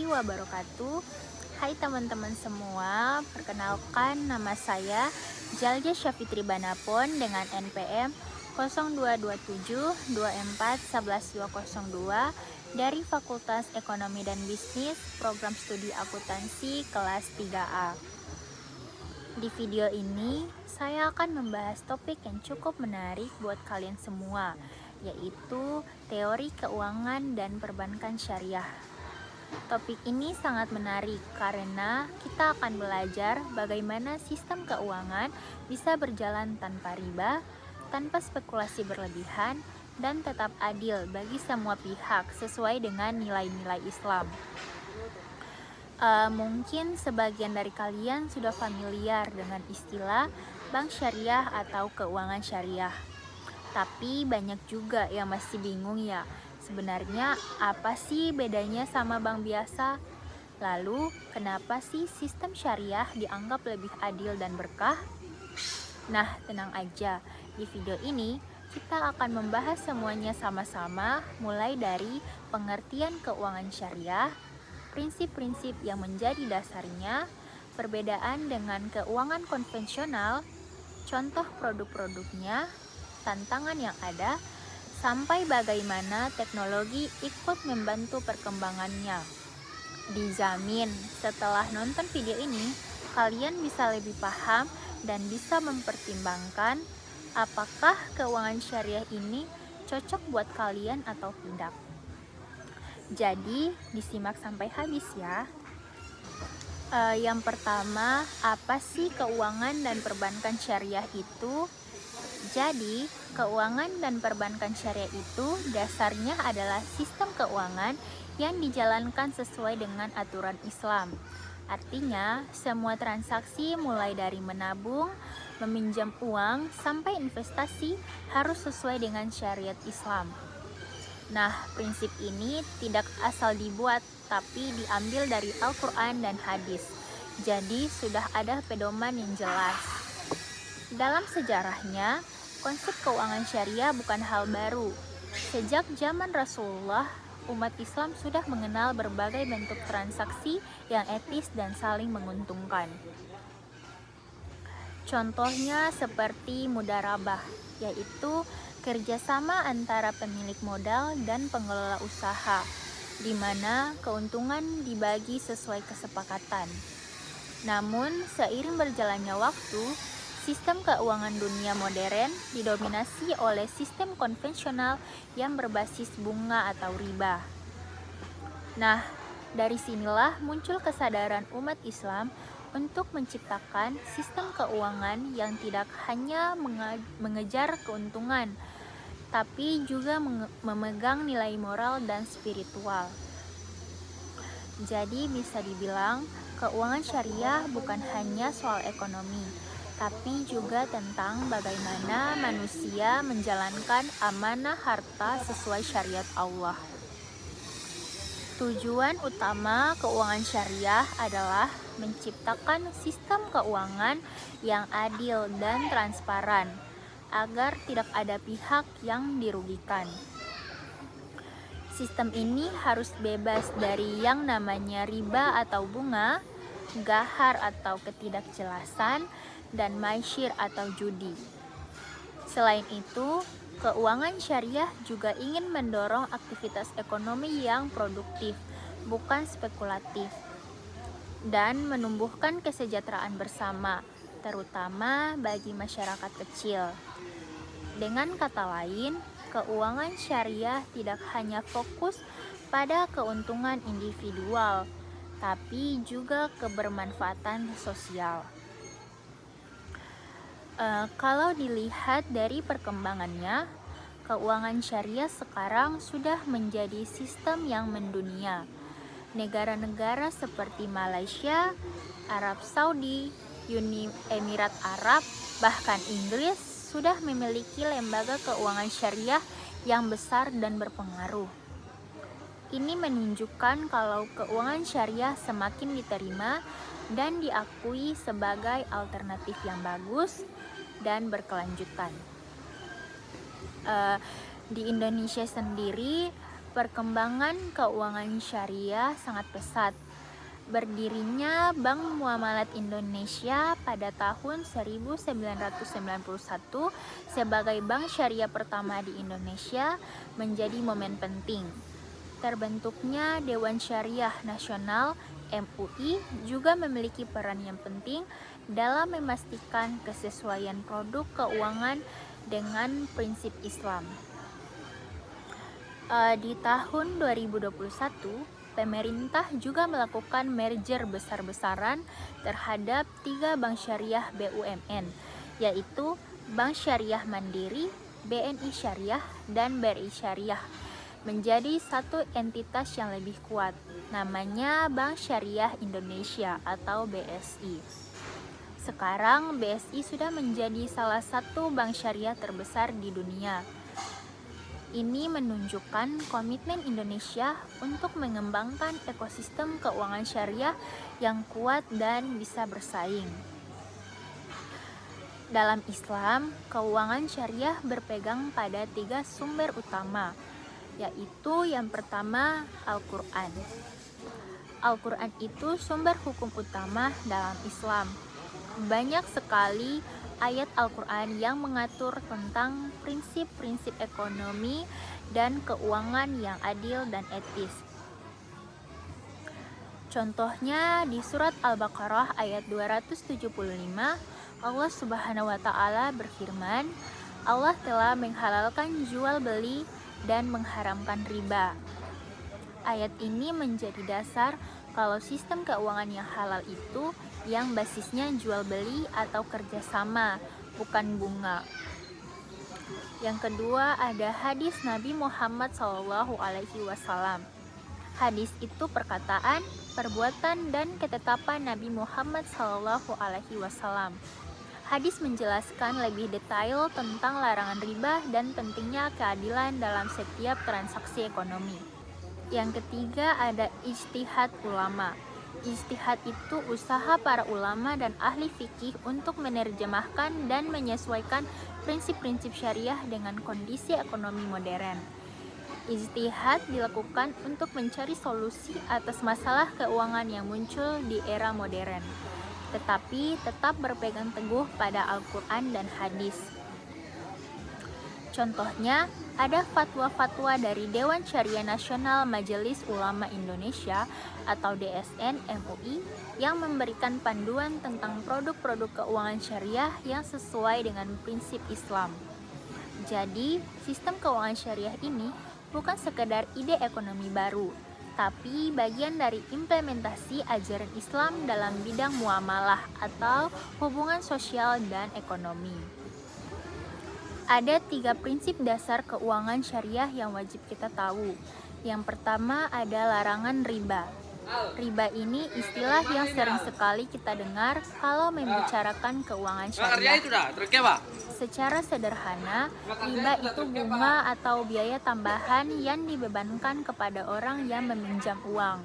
wabarakatuh. Hai teman-teman semua, perkenalkan nama saya Jalja Syafitri Banapon dengan NPM 0227241102 dari Fakultas Ekonomi dan Bisnis, Program Studi Akuntansi kelas 3A. Di video ini, saya akan membahas topik yang cukup menarik buat kalian semua, yaitu teori keuangan dan perbankan syariah. Topik ini sangat menarik karena kita akan belajar bagaimana sistem keuangan bisa berjalan tanpa riba, tanpa spekulasi berlebihan, dan tetap adil bagi semua pihak sesuai dengan nilai-nilai Islam. Mungkin sebagian dari kalian sudah familiar dengan istilah bank syariah atau keuangan syariah. Tapi banyak juga yang masih bingung ya, sebenarnya apa sih bedanya sama bank biasa? Lalu, kenapa sih sistem syariah dianggap lebih adil dan berkah? Nah, tenang aja. Di video ini, kita akan membahas semuanya sama-sama, mulai dari pengertian keuangan syariah, prinsip-prinsip yang menjadi dasarnya, perbedaan dengan keuangan konvensional, contoh produk-produknya, tantangan yang ada, sampai bagaimana teknologi ikut membantu perkembangannya. Dijamin setelah nonton video ini, kalian bisa lebih paham dan bisa mempertimbangkan apakah keuangan syariah ini cocok buat kalian atau tidak. Jadi, disimak sampai habis ya. Yang pertama, apa sih keuangan dan perbankan syariah itu? Jadi, keuangan dan perbankan syariah itu dasarnya adalah sistem keuangan yang dijalankan sesuai dengan aturan Islam. Artinya, semua transaksi mulai dari menabung, meminjam uang, sampai investasi harus sesuai dengan syariat Islam. Nah, prinsip ini tidak asal dibuat, tapi diambil dari Al-Quran dan hadis. Jadi, sudah ada pedoman yang jelas. Dalam sejarahnya, konsep keuangan syariah bukan hal baru. Sejak zaman Rasulullah, umat Islam sudah mengenal berbagai bentuk transaksi yang etis dan saling menguntungkan. Contohnya seperti mudharabah, yaitu kerjasama antara pemilik modal dan pengelola usaha, di mana keuntungan dibagi sesuai kesepakatan. Namun, seiring berjalannya waktu, sistem keuangan dunia modern didominasi oleh sistem konvensional yang berbasis bunga atau riba. Nah, dari sinilah muncul kesadaran umat Islam untuk menciptakan sistem keuangan yang tidak hanya mengejar keuntungan, tapi juga memegang nilai moral dan spiritual. Jadi bisa dibilang, keuangan syariah bukan hanya soal ekonomi, tapi juga tentang bagaimana manusia menjalankan amanah harta sesuai syariat Allah. Tujuan utama keuangan syariah adalah menciptakan sistem keuangan yang adil dan transparan, agar tidak ada pihak yang dirugikan. Sistem ini harus bebas dari yang namanya riba atau bunga, gahar atau ketidakjelasan, dan maisir atau judi. Selain itu, keuangan syariah juga ingin mendorong aktivitas ekonomi yang produktif, bukan spekulatif, dan menumbuhkan kesejahteraan bersama, terutama bagi masyarakat kecil. Dengan kata lain, keuangan syariah tidak hanya fokus pada keuntungan individual, tapi juga kebermanfaatan sosial. Kalau dilihat dari perkembangannya, keuangan syariah sekarang sudah menjadi sistem yang mendunia. Negara-negara seperti Malaysia, Arab Saudi, Uni Emirat Arab, bahkan Inggris sudah memiliki lembaga keuangan syariah yang besar dan berpengaruh. Ini menunjukkan kalau keuangan syariah semakin diterima dan diakui sebagai alternatif yang bagus dan berkelanjutan. Di Indonesia sendiri, Perkembangan keuangan syariah sangat pesat. Berdirinya Bank Muamalat Indonesia pada tahun 1991 sebagai bank syariah pertama di Indonesia menjadi momen penting. Terbentuknya Dewan Syariah Nasional (MUI) juga memiliki peran yang penting dalam memastikan kesesuaian produk keuangan dengan prinsip Islam. Di tahun 2021, pemerintah juga melakukan merger besar-besaran terhadap 3 bank syariah BUMN, yaitu Bank Syariah Mandiri, BNI Syariah, dan BRI Syariah, menjadi satu entitas yang lebih kuat, namanya Bank Syariah Indonesia atau BSI. Sekarang BSI sudah menjadi salah satu bank syariah terbesar di dunia. Ini menunjukkan komitmen Indonesia untuk mengembangkan ekosistem keuangan syariah yang kuat dan bisa bersaing. Dalam Islam, keuangan syariah berpegang pada 3 sumber utama, yaitu yang pertama Al-Quran. Al-Quran itu sumber hukum utama dalam Islam. Banyak sekali ayat Al-Quran yang mengatur tentang prinsip-prinsip ekonomi dan keuangan yang adil dan etis. Contohnya di surat Al-Baqarah ayat 275, Allah Subhanahu wa taala berfirman, Allah telah menghalalkan jual beli dan mengharamkan riba. Ayat ini menjadi dasar kalau sistem keuangan yang halal itu yang basisnya jual beli atau kerjasama, bukan bunga. Yang kedua ada hadis Nabi Muhammad SAW. Hadis itu perkataan, perbuatan, dan ketetapan Nabi Muhammad SAW. Hadis menjelaskan lebih detail tentang larangan riba dan pentingnya keadilan dalam setiap transaksi ekonomi. Yang ketiga ada ijtihad ulama. Ijtihad itu usaha para ulama dan ahli fikih untuk menerjemahkan dan menyesuaikan prinsip-prinsip syariah dengan kondisi ekonomi modern. Ijtihad dilakukan untuk mencari solusi atas masalah keuangan yang muncul di era modern, tetapi tetap berpegang teguh pada Al-Quran dan hadis. Contohnya, ada fatwa-fatwa dari Dewan Syariah Nasional Majelis Ulama Indonesia atau DSN MUI yang memberikan panduan tentang produk-produk keuangan syariah yang sesuai dengan prinsip Islam. Jadi, sistem keuangan syariah ini bukan sekedar ide ekonomi baru, tapi bagian dari implementasi ajaran Islam dalam bidang muamalah atau hubungan sosial dan ekonomi. Ada 3 prinsip dasar keuangan syariah yang wajib kita tahu. Yang pertama ada larangan riba. Riba ini istilah yang sering sekali kita dengar kalau membicarakan keuangan syariah. Secara sederhana, riba itu bunga atau biaya tambahan yang dibebankan kepada orang yang meminjam uang.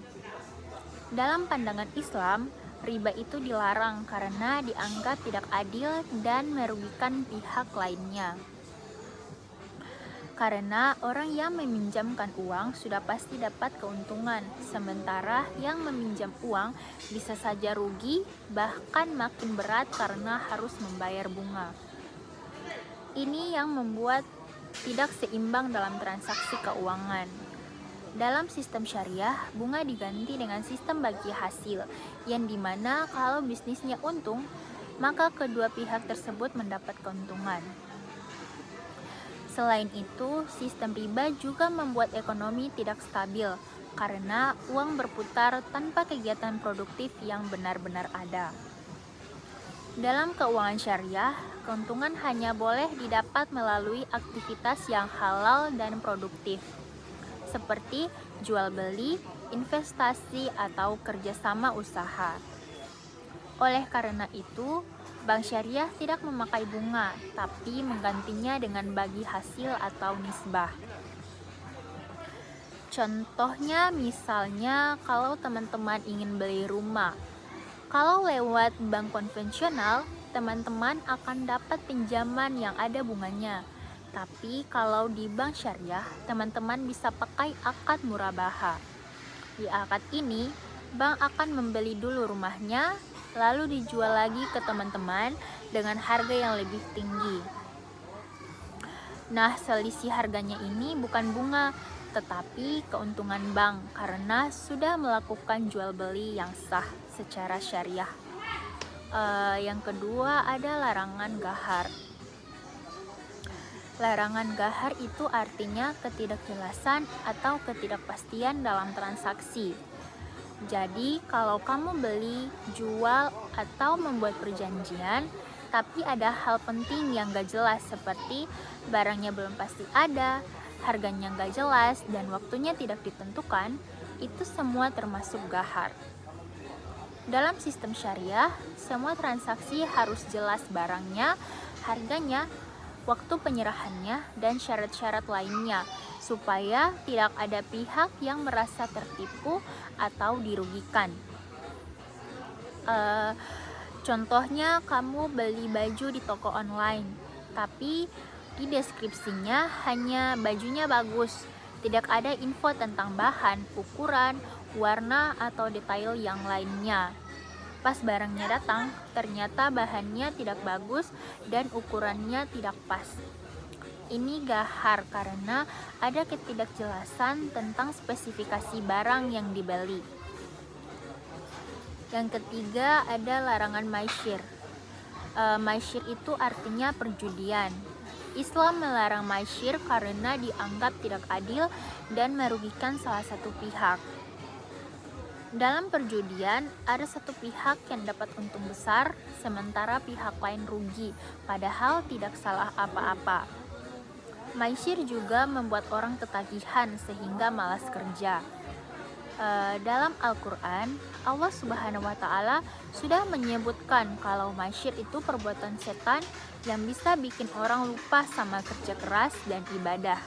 Dalam pandangan Islam, riba itu dilarang karena dianggap tidak adil dan merugikan pihak lainnya. Karena orang yang meminjamkan uang sudah pasti dapat keuntungan, sementara yang meminjam uang bisa saja rugi, bahkan makin berat karena harus membayar bunga. Ini yang membuat tidak seimbang dalam transaksi keuangan. Dalam sistem syariah, bunga diganti dengan sistem bagi hasil, yang dimana kalau bisnisnya untung, maka kedua pihak tersebut mendapat keuntungan. Selain itu, sistem riba juga membuat ekonomi tidak stabil, karena uang berputar tanpa kegiatan produktif yang benar-benar ada. Dalam keuangan syariah, keuntungan hanya boleh didapat melalui aktivitas yang halal dan produktif, seperti jual beli, investasi, atau kerjasama usaha. Oleh karena itu, bank syariah tidak memakai bunga, tapi menggantinya dengan bagi hasil atau nisbah. Contohnya misalnya kalau teman-teman ingin beli rumah, kalau lewat bank konvensional, teman-teman akan dapat pinjaman yang ada bunganya. Tapi kalau di bank syariah, teman-teman bisa pakai akad murabaha. Di akad ini, bank akan membeli dulu rumahnya, lalu dijual lagi ke teman-teman dengan harga yang lebih tinggi. Nah, selisih harganya ini bukan bunga, tetapi keuntungan bank karena sudah melakukan jual beli yang sah secara syariah. Yang kedua ada larangan gahar. Larangan gahar itu artinya ketidakjelasan atau ketidakpastian dalam transaksi. Jadi, kalau kamu beli, jual, atau membuat perjanjian, tapi ada hal penting yang gak jelas seperti barangnya belum pasti ada, harganya gak jelas, dan waktunya tidak ditentukan, itu semua termasuk gahar. Dalam sistem syariah, semua transaksi harus jelas barangnya, harganya, waktu penyerahannya, dan syarat-syarat lainnya, supaya tidak ada pihak yang merasa tertipu atau dirugikan. Contohnya, kamu beli baju di toko online, tapi di deskripsinya hanya bajunya bagus, tidak ada info tentang bahan, ukuran, warna, atau detail yang lainnya. Pas barangnya datang, ternyata bahannya tidak bagus dan ukurannya tidak pas. Ini gahar karena ada ketidakjelasan tentang spesifikasi barang yang dibeli. Yang ketiga ada larangan maisyir. Maisyir itu artinya perjudian. Islam melarang maisyir karena dianggap tidak adil dan merugikan salah satu pihak. Dalam perjudian, ada satu pihak yang dapat untung besar, sementara pihak lain rugi, padahal tidak salah apa-apa. Maisyir juga membuat orang ketagihan sehingga malas kerja. Dalam Al-Quran, Allah Subhanahu wa Ta'ala sudah menyebutkan kalau maisyir itu perbuatan setan yang bisa bikin orang lupa sama kerja keras dan ibadah.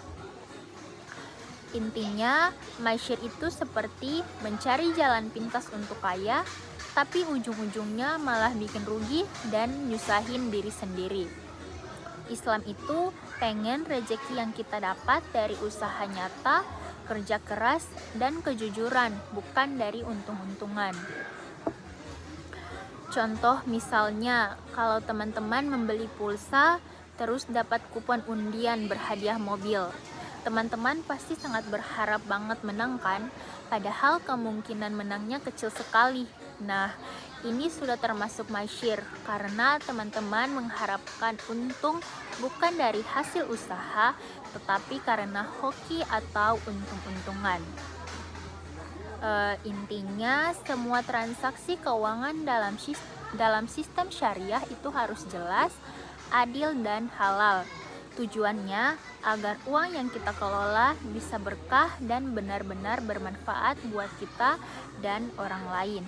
Intinya, maisyir itu seperti mencari jalan pintas untuk kaya, tapi ujung-ujungnya malah bikin rugi dan nyusahin diri sendiri. Islam itu pengen rezeki yang kita dapat dari usaha nyata, kerja keras, dan kejujuran, bukan dari untung-untungan. Contoh misalnya, kalau teman-teman membeli pulsa, terus dapat kupon undian berhadiah mobil. Teman-teman pasti sangat berharap banget menang kan? Padahal kemungkinan menangnya kecil sekali. Nah, ini sudah termasuk maisyir karena teman-teman mengharapkan untung bukan dari hasil usaha, tetapi karena hoki atau untung-untungan. Intinya semua transaksi keuangan dalam sistem syariah itu harus jelas, adil, dan halal. Tujuannya agar uang yang kita kelola bisa berkah dan benar-benar bermanfaat buat kita dan orang lain.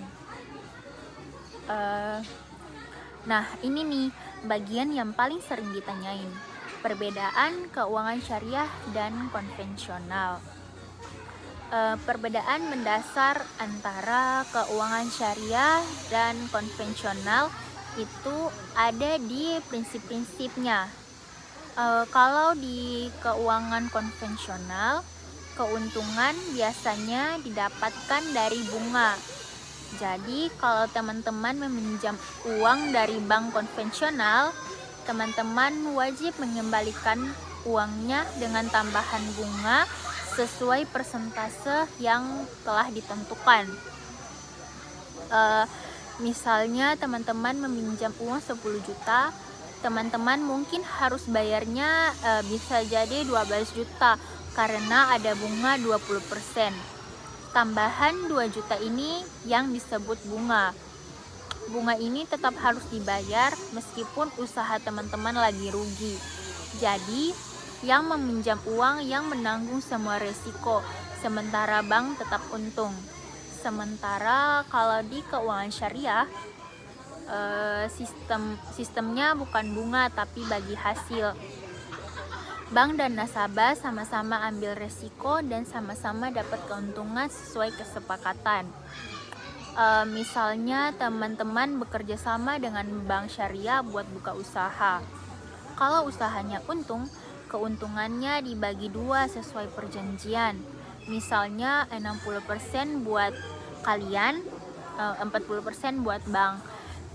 Nah, ini nih bagian yang paling sering ditanyain, perbedaan keuangan syariah dan konvensional. Perbedaan mendasar antara keuangan syariah dan konvensional itu ada di prinsip-prinsipnya. Kalau di keuangan konvensional, keuntungan biasanya didapatkan dari bunga. Jadi kalau teman-teman meminjam uang dari bank konvensional, teman-teman wajib mengembalikan uangnya dengan tambahan bunga sesuai persentase yang telah ditentukan. Misalnya teman-teman meminjam uang 10 juta, teman-teman mungkin harus bayarnya bisa jadi 12 juta karena ada bunga 20%. Tambahan 2 juta ini yang disebut bunga. Bunga ini tetap harus dibayar meskipun usaha teman-teman lagi rugi. Jadi, yang meminjam uang yang menanggung semua resiko, sementara bank tetap untung. Sementara kalau di keuangan syariah, sistemnya bukan bunga tapi bagi hasil. Bank dan nasabah sama-sama ambil resiko dan sama-sama dapat keuntungan sesuai kesepakatan. Misalnya teman-teman bekerja sama dengan bank syariah buat buka usaha. Kalau usahanya untung, Keuntungannya dibagi dua sesuai perjanjian. Misalnya 60% buat kalian, 40% buat bank.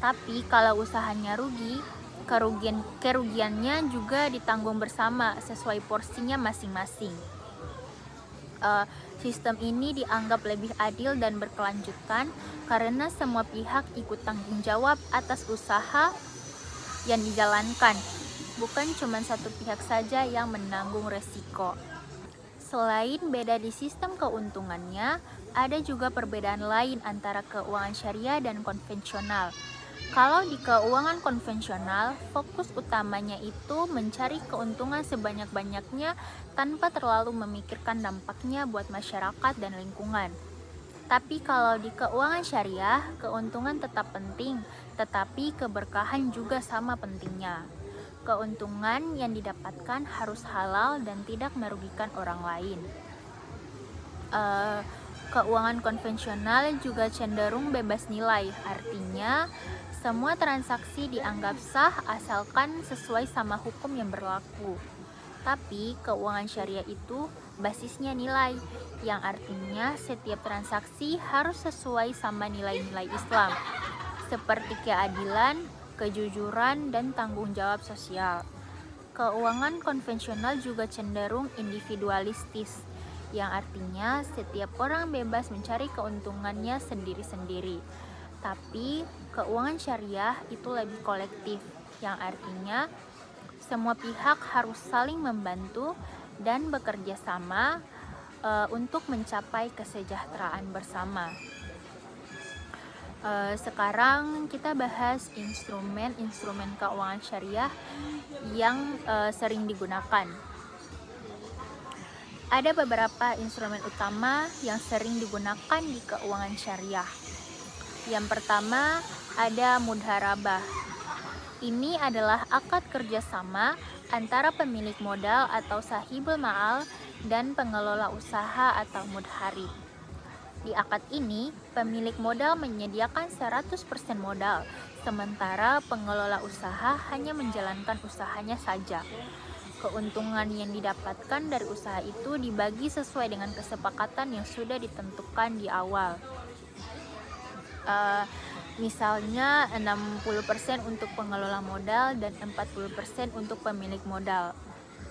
Tapi kalau usahanya rugi, kerugiannya juga ditanggung bersama sesuai porsinya masing-masing. Sistem ini dianggap lebih adil dan berkelanjutan karena semua pihak ikut tanggung jawab atas usaha yang dijalankan, bukan cuma satu pihak saja yang menanggung resiko. Selain beda di sistem keuntungannya, ada juga perbedaan lain antara keuangan syariah dan konvensional. Kalau di keuangan konvensional, fokus utamanya itu mencari keuntungan sebanyak-banyaknya tanpa terlalu memikirkan dampaknya buat masyarakat dan lingkungan. Tapi kalau di keuangan syariah, keuntungan tetap penting, tetapi keberkahan juga sama pentingnya. Keuntungan yang didapatkan harus halal dan tidak merugikan orang lain. Keuangan konvensional juga cenderung bebas nilai, artinya semua transaksi dianggap sah asalkan sesuai sama hukum yang berlaku. Tapi keuangan syariah itu basisnya nilai, yang artinya setiap transaksi harus sesuai sama nilai-nilai Islam, seperti keadilan, kejujuran, dan tanggung jawab sosial. Keuangan konvensional juga cenderung individualistis, yang artinya setiap orang bebas mencari keuntungannya sendiri-sendiri. Tapi keuangan syariah itu lebih kolektif, yang artinya semua pihak harus saling membantu dan bekerja sama untuk mencapai kesejahteraan bersama. Sekarang kita bahas instrumen keuangan syariah yang sering digunakan. Ada beberapa instrumen utama yang sering digunakan di keuangan syariah. Yang pertama ada mudharabah. Ini adalah akad kerjasama antara pemilik modal atau sahibul ma'al dan pengelola usaha atau mudharib. Di akad ini, pemilik modal menyediakan 100% modal, sementara pengelola usaha hanya menjalankan usahanya saja. Keuntungan yang didapatkan dari usaha itu dibagi sesuai dengan kesepakatan yang sudah ditentukan di awal. Misalnya 60% untuk pengelola modal dan 40% untuk pemilik modal.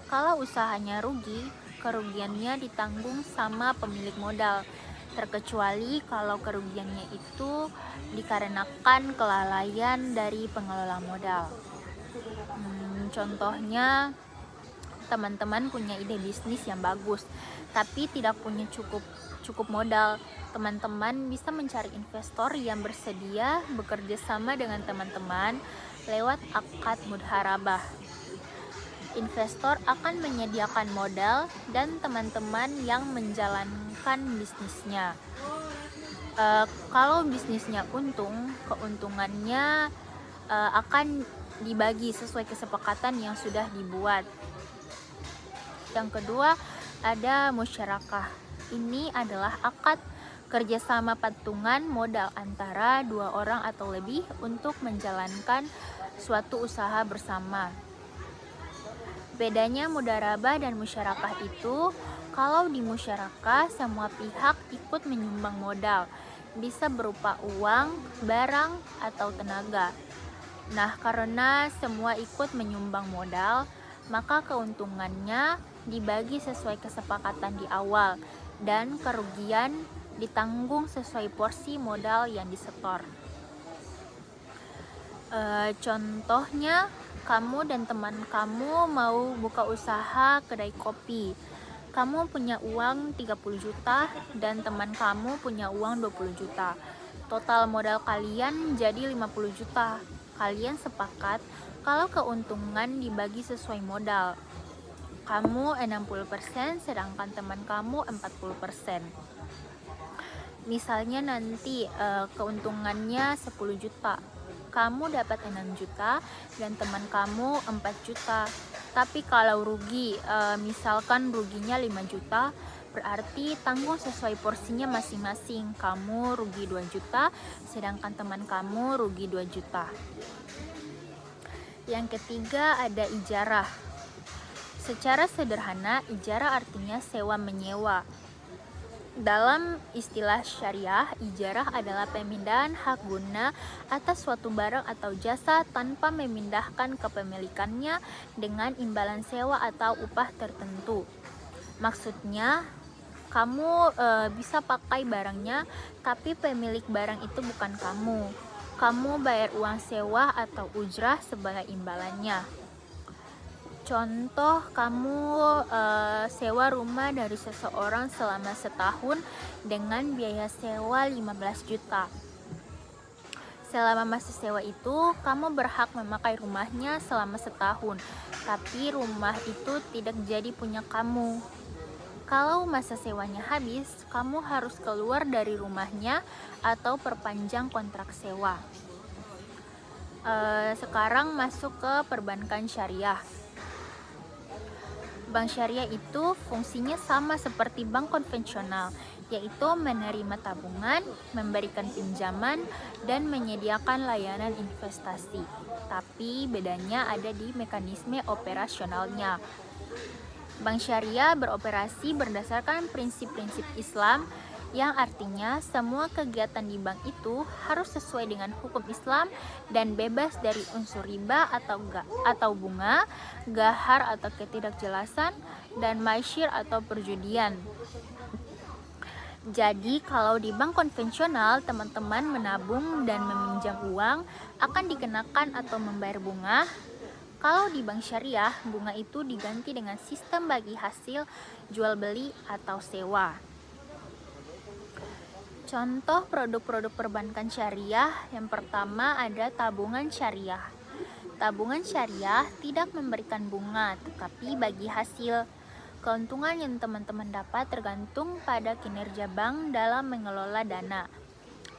Kalau usahanya rugi, kerugiannya ditanggung sama pemilik modal, terkecuali kalau kerugiannya itu dikarenakan kelalaian dari pengelola modal. Contohnya, teman-teman punya ide bisnis yang bagus, tapi tidak punya cukup modal. Teman-teman bisa mencari investor yang bersedia bekerja sama dengan teman-teman lewat akad mudharabah. Investor akan menyediakan modal dan teman-teman yang menjalankan bisnisnya. Kalau bisnisnya untung, keuntungannya akan dibagi sesuai kesepakatan yang sudah dibuat. Yang kedua, ada musyarakah. Ini adalah akad kerjasama patungan modal antara dua orang atau lebih untuk menjalankan suatu usaha bersama. Bedanya mudharabah dan musyarakah itu, kalau di musyarakah semua pihak ikut menyumbang modal, bisa berupa uang, barang, atau tenaga. Nah, karena semua ikut menyumbang modal, maka keuntungannya dibagi sesuai kesepakatan di awal dan kerugian ditanggung sesuai porsi modal yang disetor. Contohnya, kamu dan teman kamu mau buka usaha kedai kopi. Kamu punya uang 30 juta dan teman kamu punya uang 20 juta. Total modal kalian jadi 50 juta. Kalian sepakat kalau keuntungan dibagi sesuai modal. Kamu 60%, sedangkan teman kamu 40%. Misalnya nanti keuntungannya 10 juta. Kamu dapat 6 juta dan teman kamu 4 juta. Tapi kalau rugi, misalkan ruginya 5 juta, berarti tanggung sesuai porsinya masing-masing. Kamu rugi 2 juta, sedangkan teman kamu rugi 2 juta. Yang ketiga ada ijarah. Secara sederhana, ijarah artinya sewa menyewa. Dalam istilah syariah, ijarah adalah pemindahan hak guna atas suatu barang atau jasa tanpa memindahkan kepemilikannya dengan imbalan sewa atau upah tertentu. Maksudnya, kamu bisa pakai barangnya, tapi pemilik barang itu bukan kamu. Kamu bayar uang sewa atau ujrah sebagai imbalannya. Contoh, kamu sewa rumah dari seseorang selama setahun dengan biaya sewa 15 juta. Selama masa sewa itu, kamu berhak memakai rumahnya selama setahun, tapi rumah itu tidak jadi punya kamu. Kalau masa sewanya habis, kamu harus keluar dari rumahnya atau perpanjang kontrak sewa. Sekarang masuk ke perbankan syariah. Bank syariah itu fungsinya sama seperti bank konvensional, yaitu menerima tabungan, memberikan pinjaman, dan menyediakan layanan investasi. Tapi bedanya ada di mekanisme operasionalnya. Bank syariah beroperasi berdasarkan prinsip-prinsip Islam, yang artinya semua kegiatan di bank itu harus sesuai dengan hukum Islam dan bebas dari unsur riba atau bunga, gahar atau ketidakjelasan, dan maisir atau perjudian. Jadi kalau di bank konvensional teman-teman menabung dan meminjam uang akan dikenakan atau membayar bunga. Kalau di bank syariah, bunga itu diganti dengan sistem bagi hasil jual beli atau sewa. Contoh produk-produk perbankan syariah, yang pertama ada tabungan syariah. Tabungan syariah tidak memberikan bunga, tetapi bagi hasil. Keuntungan yang teman-teman dapat tergantung pada kinerja bank dalam mengelola dana.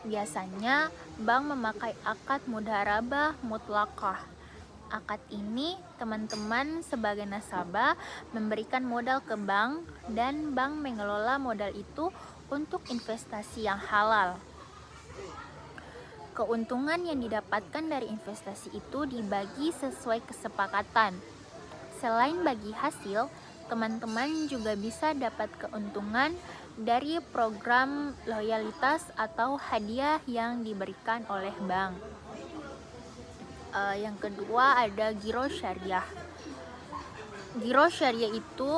Biasanya, bank memakai akad mudharabah mutlaqah. Akad ini, teman-teman sebagai nasabah memberikan modal ke bank dan bank mengelola modal itu untuk investasi yang halal. Keuntungan yang didapatkan dari investasi itu dibagi sesuai kesepakatan. Selain bagi hasil, teman-teman juga bisa dapat keuntungan dari program loyalitas atau hadiah yang diberikan oleh bank. Yang kedua ada giro syariah. Giro syariah itu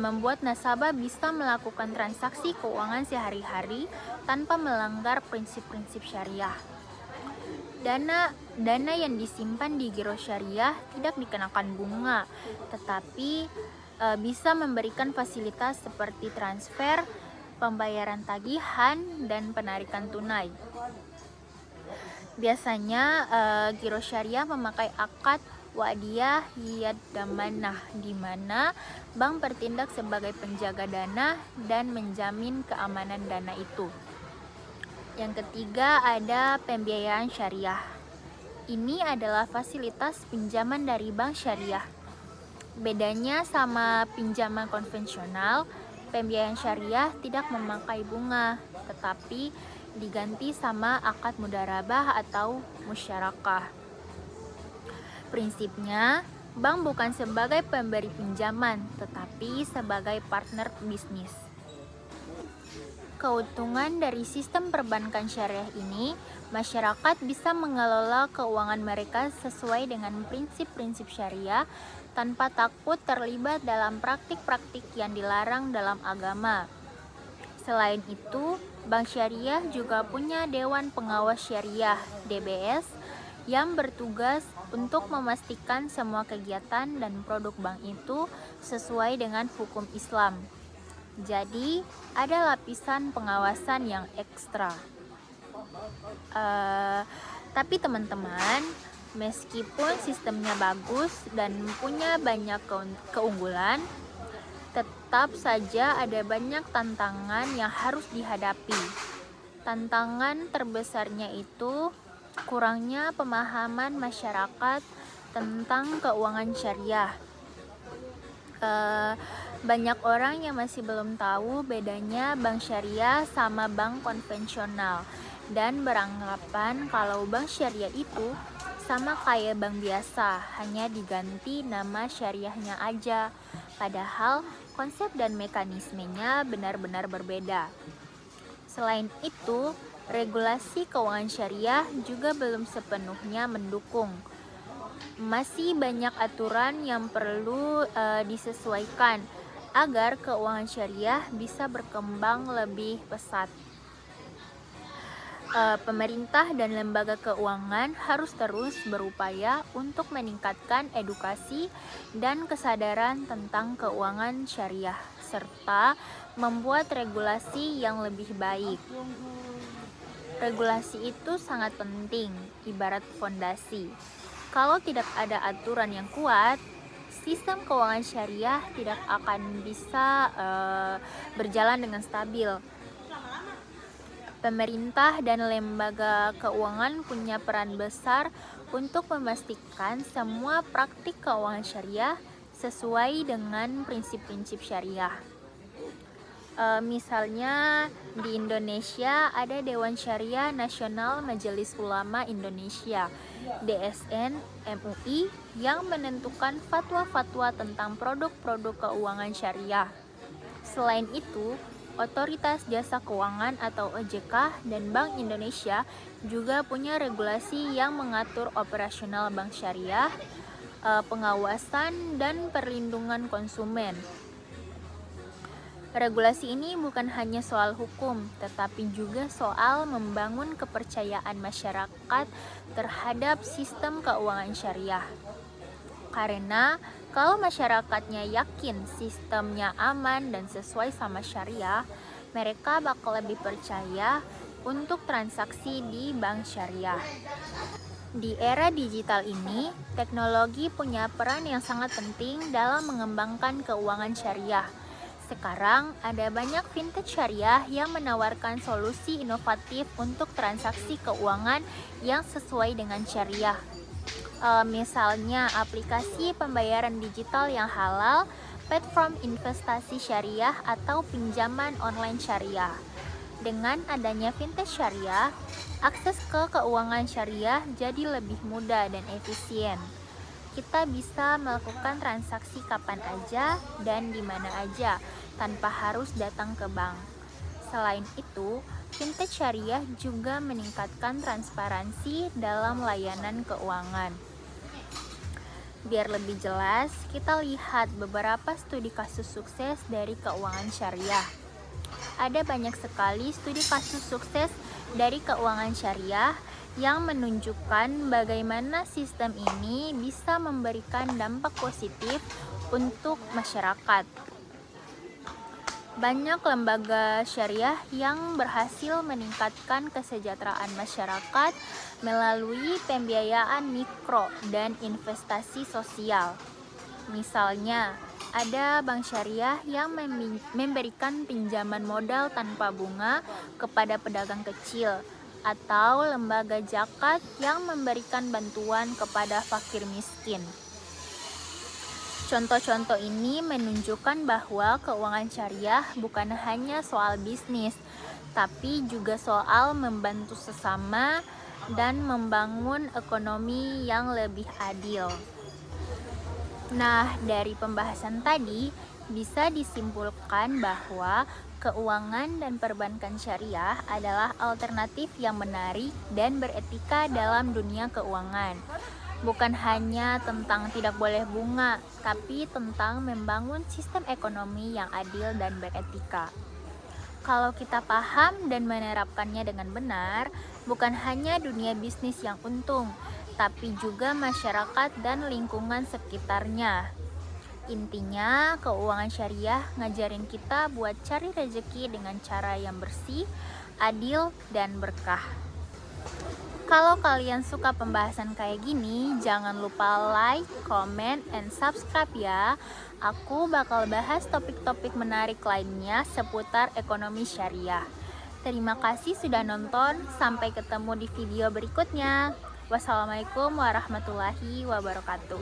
membuat nasabah bisa melakukan transaksi keuangan sehari-hari tanpa melanggar prinsip-prinsip syariah. Dana yang disimpan di giro syariah tidak dikenakan bunga, tetapi bisa memberikan fasilitas seperti transfer, pembayaran tagihan, dan penarikan tunai. Biasanya giro syariah memakai akad wadiyah yadamanah, di mana bank bertindak sebagai penjaga dana dan menjamin keamanan dana itu. Yang ketiga ada pembiayaan syariah. Ini adalah fasilitas pinjaman dari bank syariah. Bedanya sama pinjaman konvensional, pembiayaan syariah tidak memakai bunga, tetapi diganti sama akad mudharabah atau musyarakah. Prinsipnya, bank bukan sebagai pemberi pinjaman, tetapi sebagai partner bisnis. Keuntungan dari sistem perbankan syariah ini, masyarakat bisa mengelola keuangan mereka sesuai dengan prinsip-prinsip syariah tanpa takut terlibat dalam praktik-praktik yang dilarang dalam agama. Selain itu, bank syariah juga punya Dewan Pengawas Syariah (DBS) yang bertugas untuk memastikan semua kegiatan dan produk bank itu sesuai dengan hukum Islam. Jadi, ada lapisan pengawasan yang ekstra. Tapi teman-teman, meskipun sistemnya bagus dan punya banyak keunggulan, tetap saja ada banyak tantangan yang harus dihadapi. Tantangan terbesarnya itu kurangnya pemahaman masyarakat tentang keuangan syariah. Banyak orang yang masih belum tahu bedanya bank syariah sama bank konvensional dan beranggapan kalau bank syariah itu sama kayak bank biasa, hanya diganti nama syariahnya aja. Padahal konsep dan mekanismenya benar-benar berbeda. Selain itu, regulasi keuangan syariah juga belum sepenuhnya mendukung. Masih banyak aturan yang perlu disesuaikan agar keuangan syariah bisa berkembang lebih pesat. Pemerintah dan lembaga keuangan harus terus berupaya untuk meningkatkan edukasi dan kesadaran tentang keuangan syariah, serta membuat regulasi yang lebih baik. Regulasi itu sangat penting, ibarat fondasi. Kalau tidak ada aturan yang kuat, sistem keuangan syariah tidak akan bisa berjalan dengan stabil. Pemerintah dan lembaga keuangan punya peran besar untuk memastikan semua praktik keuangan syariah sesuai dengan prinsip-prinsip syariah. Misalnya di Indonesia ada Dewan Syariah Nasional Majelis Ulama Indonesia (DSN MUI) yang menentukan fatwa-fatwa tentang produk-produk keuangan syariah. Selain itu, Otoritas Jasa Keuangan atau OJK dan Bank Indonesia juga punya regulasi yang mengatur operasional bank syariah, pengawasan, dan perlindungan konsumen. Regulasi ini bukan hanya soal hukum, tetapi juga soal membangun kepercayaan masyarakat terhadap sistem keuangan syariah. Karena kalau masyarakatnya yakin sistemnya aman dan sesuai sama syariah, mereka bakal lebih percaya untuk transaksi di bank syariah. Di era digital ini, teknologi punya peran yang sangat penting dalam mengembangkan keuangan syariah. Sekarang ada banyak fintech syariah yang menawarkan solusi inovatif untuk transaksi keuangan yang sesuai dengan syariah. Misalnya aplikasi pembayaran digital yang halal, platform investasi syariah, atau pinjaman online syariah. Dengan adanya fintech syariah, akses ke keuangan syariah jadi lebih mudah dan efisien. Kita bisa melakukan transaksi kapan aja dan di mana aja tanpa harus datang ke bank. Selain itu, fintech syariah juga meningkatkan transparansi dalam layanan keuangan. Biar lebih jelas, kita lihat beberapa studi kasus sukses dari keuangan syariah. Ada banyak sekali studi kasus sukses dari keuangan syariah yang menunjukkan bagaimana sistem ini bisa memberikan dampak positif untuk masyarakat. Banyak lembaga syariah yang berhasil meningkatkan kesejahteraan masyarakat melalui pembiayaan mikro dan investasi sosial. Misalnya, ada bank syariah yang memberikan pinjaman modal tanpa bunga kepada pedagang kecil, atau lembaga zakat yang memberikan bantuan kepada fakir miskin. Contoh-contoh ini menunjukkan bahwa keuangan syariah bukan hanya soal bisnis, tapi juga soal membantu sesama dan membangun ekonomi yang lebih adil. Nah, dari pembahasan tadi bisa disimpulkan bahwa keuangan dan perbankan syariah adalah alternatif yang menarik dan beretika dalam dunia keuangan. Bukan hanya tentang tidak boleh bunga, tapi tentang membangun sistem ekonomi yang adil dan beretika. Kalau kita paham dan menerapkannya dengan benar, bukan hanya dunia bisnis yang untung, tapi juga masyarakat dan lingkungan sekitarnya. Intinya, keuangan syariah ngajarin kita buat cari rezeki dengan cara yang bersih, adil, dan berkah. Kalau kalian suka pembahasan kayak gini, jangan lupa like, comment, and subscribe ya. Aku bakal bahas topik-topik menarik lainnya seputar ekonomi syariah. Terima kasih sudah nonton, sampai ketemu di video berikutnya. Wassalamualaikum warahmatullahi wabarakatuh.